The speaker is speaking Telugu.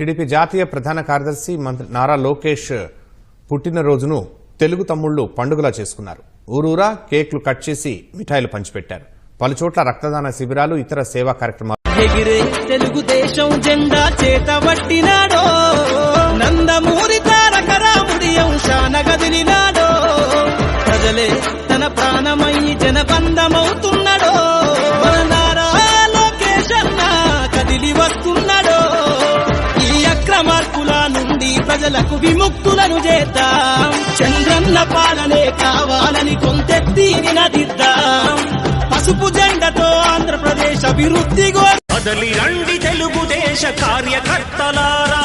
టీడీపీ జాతీయ ప్రధాన కార్యదర్శి మంత్రి నారా లోకేష్ పుట్టినరోజును తెలుగు తమ్ముళ్లు పండుగలా చేసుకున్నారు. ఊరూరా కేక్లు కట్ చేసి మిఠాయిలు పంచిపెట్టారు. పలుచోట్ల రక్తదాన శిబిరాలు, ఇతర సేవా కార్యక్రమాలు. ఎగిరే తెలుగుదేశం జెండా చేతబట్టినాడో, నందమూరి తారక రాముడి అంశాన గదిలినాడో, ప్రజలే తన ప్రాణమయ్యి జనబంధమవుతున్నాడో, మన నారా లోకేష్ అన్న కదిలి వస్తున్నాడో. ఈ అక్రమార్కుల నుండి ప్రజలకు విముక్తులను చేద్దాం. చంద్రన్న పాలనే కావాలని కొంతెత్తి నినదిద్దాం. పసుపు జెండతో ఆంధ్రప్రదేశ్ అభివృద్ధి కదలి రండి తెలుగుదేశ కార్యకర్తలారా.